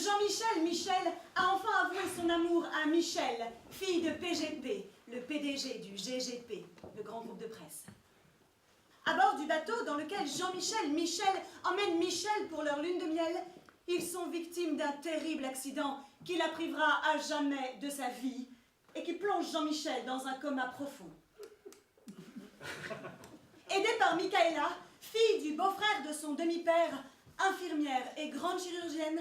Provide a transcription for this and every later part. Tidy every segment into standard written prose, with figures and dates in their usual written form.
Jean-Michel Michel a enfin avoué son amour à Michel, fille de PGP, le PDG du GGP, le grand groupe de presse. À bord du bateau dans lequel Jean-Michel Michel emmène Michel pour leur lune de miel, ils sont victimes d'un terrible accident qui la privera à jamais de sa vie et qui plonge Jean-Michel dans un coma profond. Aidé par Michaela, fille du beau-frère de son demi-père, infirmière et grande chirurgienne,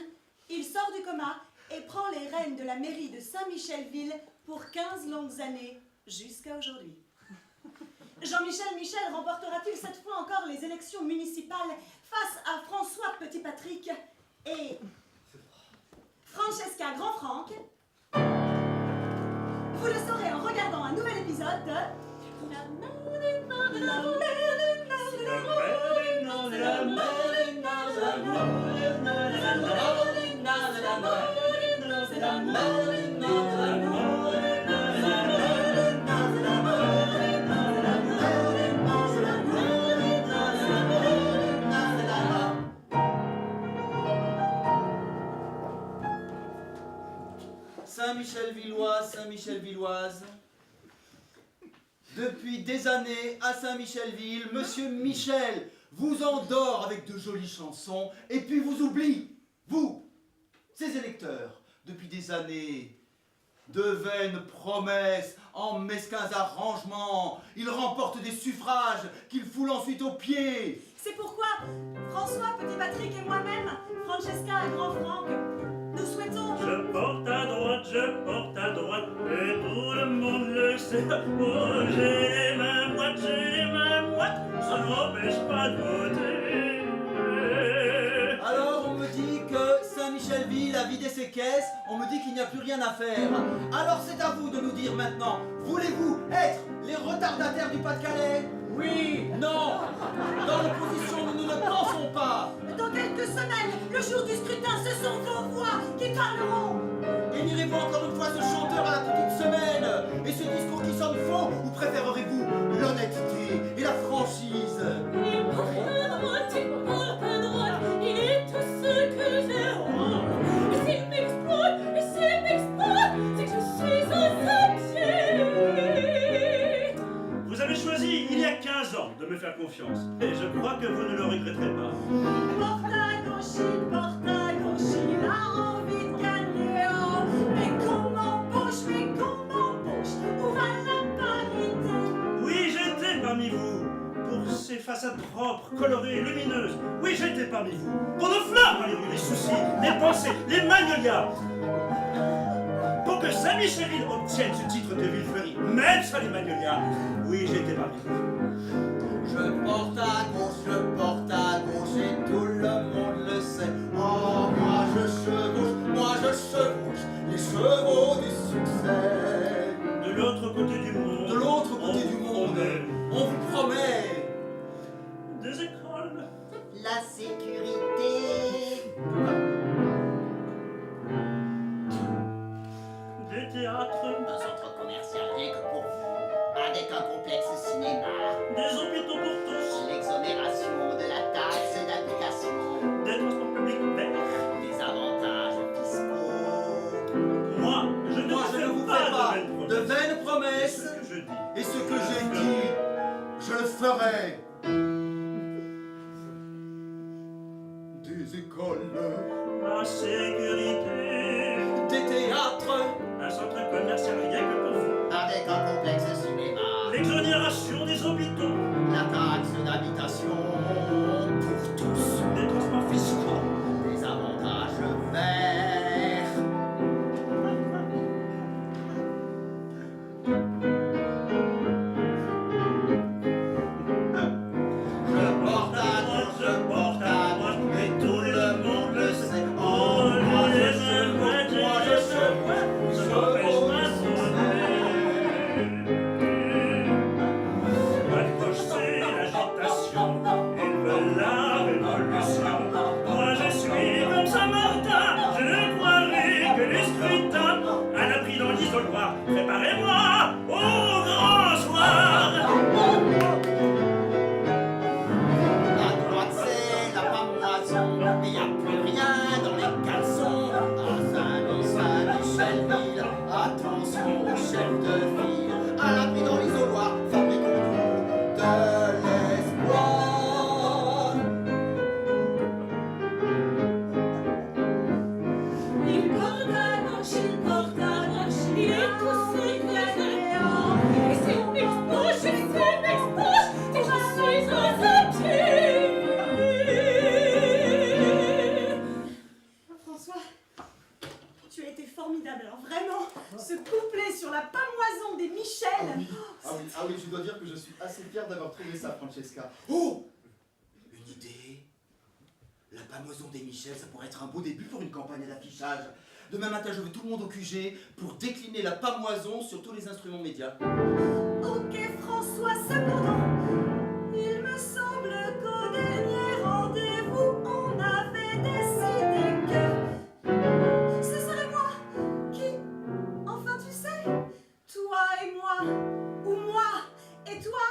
il sort du coma et prend les rênes de la mairie de Saint-Michelville pour 15 longues années, jusqu'à aujourd'hui. Jean-Michel Michel remportera-t-il cette fois encore les élections municipales face à François Petit-Patrick et Francesca Grand-Franck? Vous le saurez en regardant un nouvel épisode de Saint-Michel-Villois, Saint-Michel-Villoise. Depuis des années, à Saint-Michel-Ville, Monsieur Michel vous endort avec de jolies chansons et puis vous oublie, vous, ses électeurs. Depuis des années, de vaines promesses, en mesquins arrangements, il remporte des suffrages qu'il foule ensuite aux pieds. C'est pourquoi François Petit-Patrick et moi-même, Francesca Grand-Franck, nous souhaitons... Je porte à droite, et tout le monde le sait. Oh, j'ai les mains moites, ça n'empêche pas de voter. Alors on me dit que Saint-Michel-Ville a vidé ses caisses, on me dit qu'il n'y a plus rien à faire. Alors c'est à vous de nous dire maintenant, voulez-vous être les retardataires du Pas-de-Calais? Oui, non. Dans l'opposition, nous ne le pensons pas. Dans quelques semaines, le jour du scrutin, ce sont vos voix qui parleront. Et nirez-vous encore une fois ce chanteur à la petite semaine et ce discours qui sonne faux, ou préférerez-vous l'honnêteté et la franchise? Il porte à droite, il est tout ce que j'ai honte. Et s'il m'exploite, c'est que je suis un sapier. Vous avez choisi, il y a 15 ans, de me faire confiance. Et je crois que vous ne le regretterez pas. Porte à gauche, il a envie de gagner. Oh, mais qu'on m'embauche, où va la parité? Oui, j'étais parmi vous. Pour ces façades propres, colorées, lumineuses. Oui, j'étais parmi vous. Pour nos fleurs, les soucis, les pensées, les magnolias. Pour que Saint-Michel obtienne ce titre de ville fleurie, même sans les magnolias. Oui, j'étais parmi vous. Je porte à gauche et tout le monde le sait. Oh, moi je chevauche les chevaux du succès. De l'autre côté du monde. De l'autre côté du monde, on vous promet des écoles. La sécurité. Des théâtres. Un centre commercial rien que pour vous, avec un complexe cinéma. Des hôpitaux pour tous. L'exonération de la taxe d'habitation. Des transports publics verts. Des avantages fiscaux. Moi, je ne Moi je ne vous fais pas de vaines promesses. Ce que je dis. Et ce que j'ai dit, je le ferai. Des écoles, La sécurité. des théâtres, Un centre commercial rien que pour vous. Avec un complexe cinéma. L'exonération des hôpitaux. La taxe d'habitation pour tous. Des transports fiscaux. Des avantages verts. Je porte à droite, et tout le monde le sait. Oh, les ça n'empêche pas de voter. À gauche, c'est l'agitation. trouvé ça, Francesca? Oh! Une idée. La pamoison des Michel, ça pourrait être un beau début pour une campagne à l'affichage. Demain matin, je veux tout le monde au QG pour décliner la pamoison sur tous les instruments médias. Ok, François, cependant, il me semble qu'au dernier rendez-vous, on avait décidé que ce serait moi qui, enfin tu sais, toi et moi, ou moi et toi.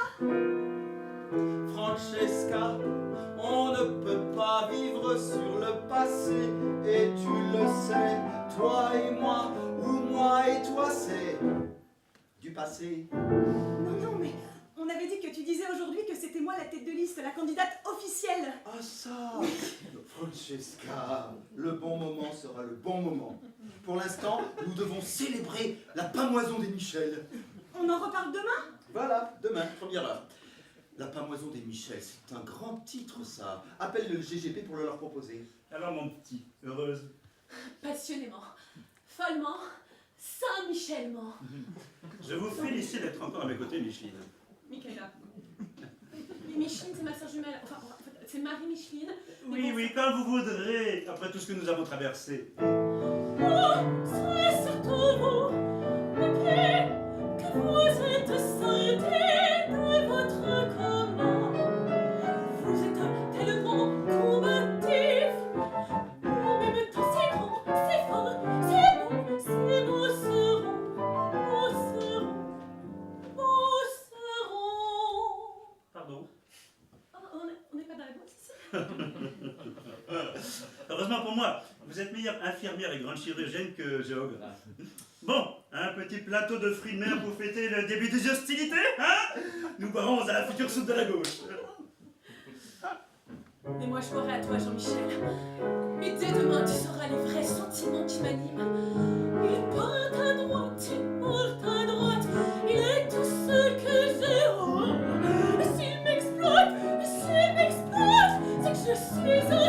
Francesca, on ne peut pas vivre sur le passé, et tu le sais, toi et moi, ou moi et toi, c'est du passé. Non, mais on avait dit que tu disais aujourd'hui que c'était moi la tête de liste, la candidate officielle. Ah ça, Francesca, le bon moment sera le bon moment. Pour l'instant, nous devons célébrer la pamoison des Michel. On en reparle demain? Voilà, demain, première heure. La pamoison des Michel, c'est un grand titre ça. Appelle le GGP pour le leur proposer. Alors mon petit, heureuse? Passionnément, follement, Saint-Michellement. Je vous félicite d'être encore à mes côtés, Micheline. Michaela. Mais Micheline, c'est ma sœur jumelle. Enfin, en fait, c'est Marie-Micheline. Mais Oui, bon, oui, quand vous voudrez, après tout ce que nous avons traversé. Oh, c'est surtout vous. Et puis, que vous êtes scindé de votre commun. Vous êtes tellement combatif. En même temps, c'est grand, c'est fort, c'est bon, c'est beau seront, beau seront, beau seront. Pardon? Ah, on n'est pas dans la boîte ici? Heureusement pour moi, vous êtes meilleure infirmière et grande chirurgienne que géographe. Bon, un petit plateau de fruits de mer pour fêter le début des hostilités, hein? Nous boirons à la future soupe de la gauche. Et moi je boirai à toi, Jean-Michel. Mais dès demain, tu sauras les vrais sentiments qui m'animent. Il part à droite, il porte à droite, il est tout ce que j'ai. Oh, s'il m'exploite, c'est que je suis un